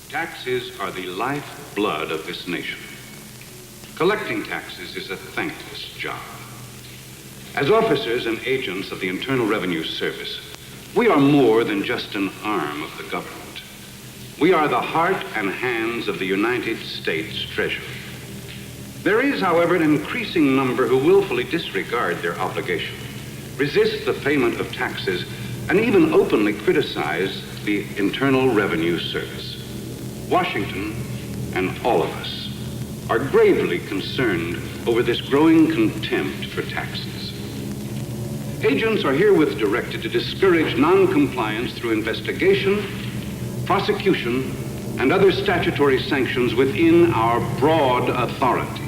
Taxes are the lifeblood of this nation. Collecting taxes is a thankless job. As officers and agents of the Internal Revenue Service, we are more than just an arm of the government. We are the heart and hands of the United States Treasury. There is, however, an increasing number who willfully disregard their obligation, resist the payment of taxes, and even openly criticize the Internal Revenue Service. Washington and all of us are gravely concerned over this growing contempt for taxes. Agents are herewith directed to discourage non-compliance through investigation, prosecution, and other statutory sanctions within our broad authority.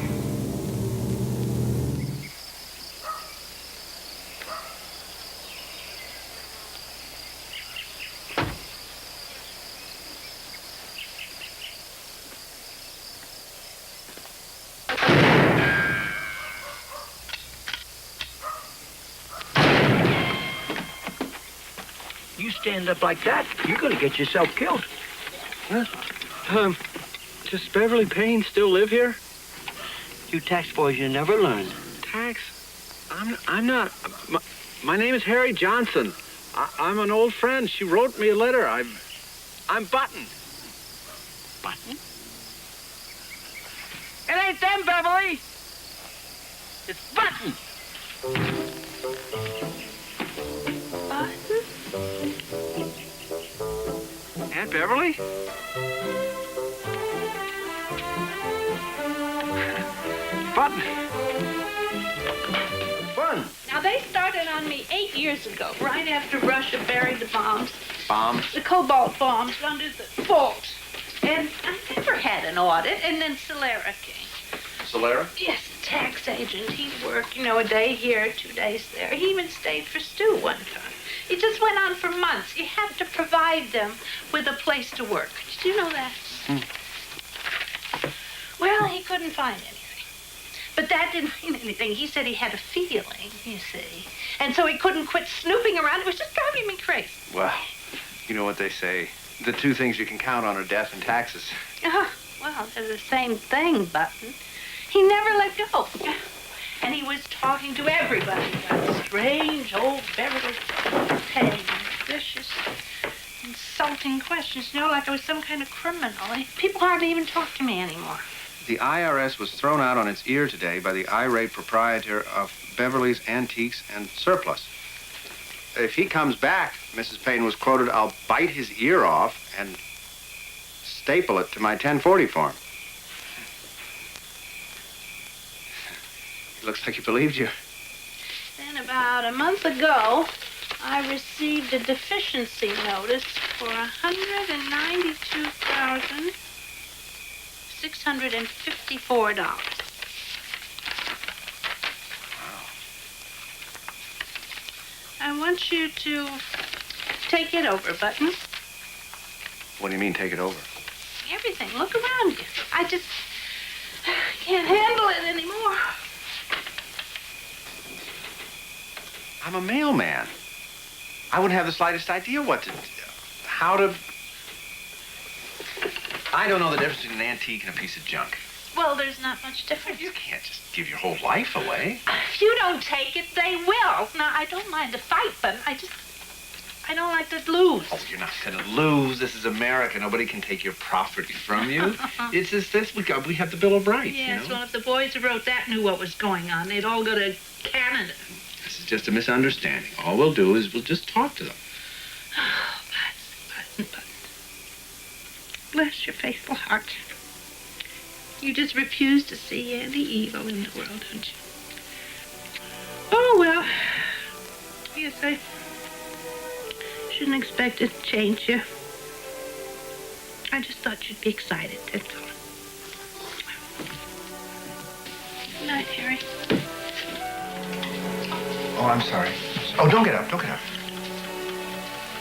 You stand up like that, you're gonna get yourself killed. Huh? Does Beverly Payne still live here? You tax boys, you never learn. Tax? I'm not. My name is Harry Johnson. I'm an old friend. She wrote me a letter. I'm Button. Button? It ain't them, Beverly. It's Button. Button? Aunt Beverly? Button. Fun. Now, they started on me 8 years ago, right after Russia buried the bombs. Bombs? The cobalt bombs under the fault. And I never had an audit, and then Solera came. Solera? Yes, tax agent. He worked, a day here, 2 days there. He even stayed for stew one time. It just went on for months. You had to provide them with a place to work. Did you know that? Well, he couldn't find anything. But that didn't mean anything. He said he had a feeling, you see. And so he couldn't quit snooping around. It was just driving me crazy. Well, you know what they say. The two things you can count on are death and taxes. Well, they're the same thing, Button. He never let go. And he was talking to everybody about strange old Beverly Payne. Vicious, insulting questions, like I was some kind of criminal. People hardly even talk to me anymore. The IRS was thrown out on its ear today by the irate proprietor of Beverly's Antiques and Surplus. If he comes back, Mrs. Payne was quoted, I'll bite his ear off and staple it to my 1040 form. It looks like he believed you. Then about a month ago, I received a deficiency notice for $192,654. I want you to take it over, Button. What do you mean, take it over? Everything. Look around you. I just can't handle it anymore. I'm a mailman. I wouldn't have the slightest idea how to... I don't know the difference between an antique and a piece of junk. Well, there's not much difference. You can't just give your whole life away. If you don't take it, they will. Now, I don't mind the fight, but I don't like to lose. Oh, you're not going to lose. This is America. Nobody can take your property from you. It's just this. We have the Bill of Rights, Yes, well, if the boys who wrote that knew what was going on, they'd all go to Canada. This is just a misunderstanding. All we'll do is we'll just talk to them. Oh, Button. Bless your faithful heart. You just refuse to see any evil in the world, don't you? Oh, well, yes, I shouldn't expect it to change you. I just thought you'd be excited, that's all. Good night, Harry. Oh, I'm sorry. Oh, don't get up. Don't get up.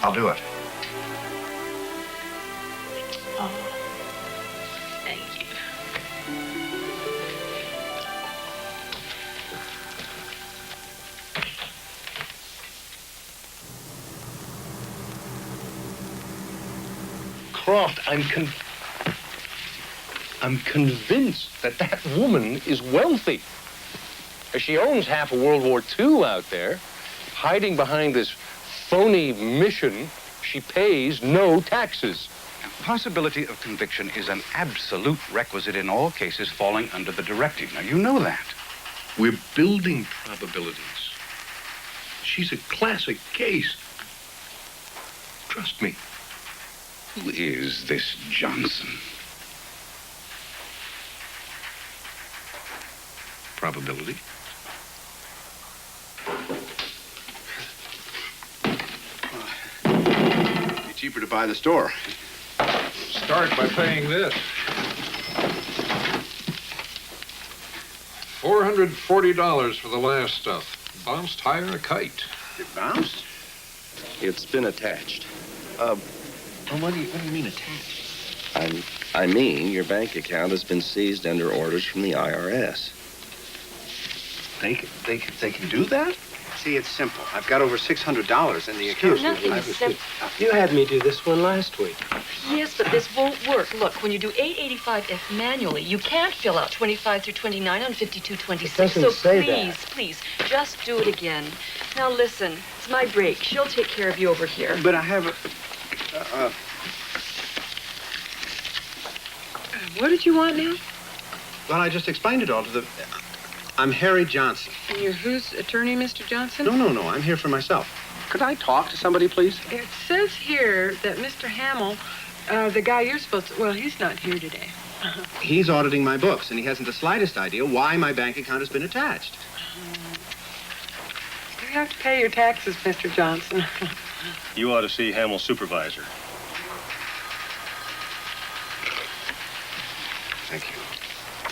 I'll do it. Oh, thank you. Croft, I'm I'm convinced that that woman is wealthy. She owns half of World War II out there, hiding behind this phony mission. She pays no taxes. Possibility of conviction is an absolute requisite in all cases falling under the directive. Now, you know that. We're building probabilities. She's a classic case. Trust me. Who is this Johnson? Probability. Be cheaper to buy the store. Start by paying this. $440 for the last stuff. Bounced higher than a kite. It bounced? It's been attached. What do you mean attached? I mean, your bank account has been seized under orders from the IRS. They can do that? See, it's simple. I've got over $600 in the account. Nothing is simple. You had me do this one last week. Yes, but this won't work. Look, when you do 885F manually, you can't fill out 25 through 29 on 5226. It doesn't so say please, that. please, just do it again. Now listen, it's my break. She'll take care of you over here. But I have What did you want now? Well, I just explained it all to the... I'm Harry Johnson. And you're whose attorney, Mr. Johnson? No. I'm here for myself. Could I talk to somebody, please? It says here that Mr. Hamill, the guy you're supposed to... Well, he's not here today. He's auditing my books, and he hasn't the slightest idea why my bank account has been attached. You have to pay your taxes, Mr. Johnson. You ought to see Hamill's supervisor. Thank you.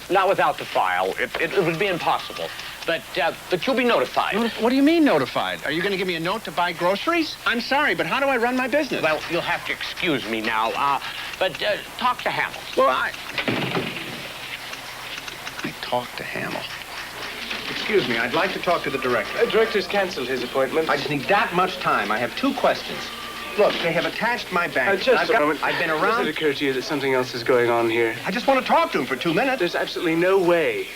Not without the file. It would be impossible. But you'll be notified. What do you mean notified? Are you going to give me a note to buy groceries? I'm sorry, but how do I run my business? Well, you'll have to excuse me now. But talk to Hamill. Well, I talked to Hamill. Excuse me, I'd like to talk to the director. The director's canceled his appointment. I just need that much time. I have two questions. Look, they have attached my bank. Just a moment. I've been Does around. it occur to you that something else is going on here? I just want to talk to him for 2 minutes. There's absolutely no way.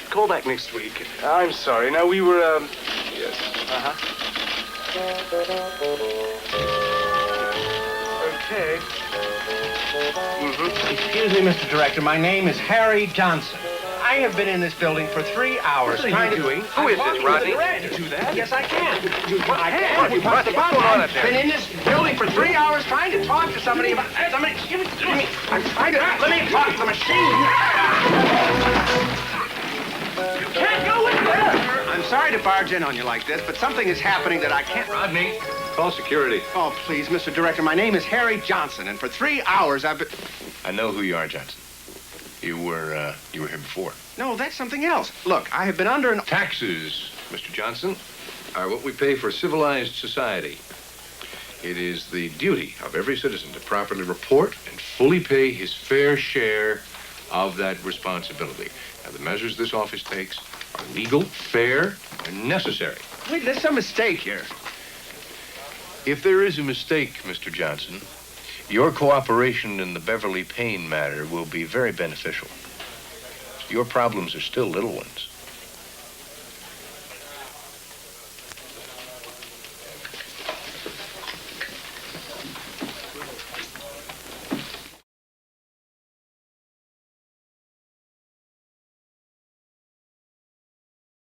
Call back next week. I'm sorry. Now, we were, yes. Okay. Excuse me, Mr. Director. My name is Harry Johnson. I have been in this building for 3 hours. What are you doing? Who is this, Rodney? Can you do that? Yes, I can. I can. What's the problem on it there? Been in this building for 3 hours trying to talk to somebody about... Somebody, give me. I'm trying to... Let me talk to the machine. You can't go in there. I'm sorry to barge in on you like this, but something is happening that I can't... Rodney, call security. Oh, please, Mr. Director, my name is Harry Johnson, and for 3 hours I've been... I know who you are, Johnson. You were here before. No, that's something else. Look, I have been under an... Taxes, Mr. Johnson, are what we pay for civilized society. It is the duty of every citizen to properly report and fully pay his fair share of that responsibility. Now, the measures this office takes are legal, fair, and necessary. Wait, there's some mistake here. If there is a mistake, Mr. Johnson, your cooperation in the Beverly Payne matter will be very beneficial. Your problems are still little ones.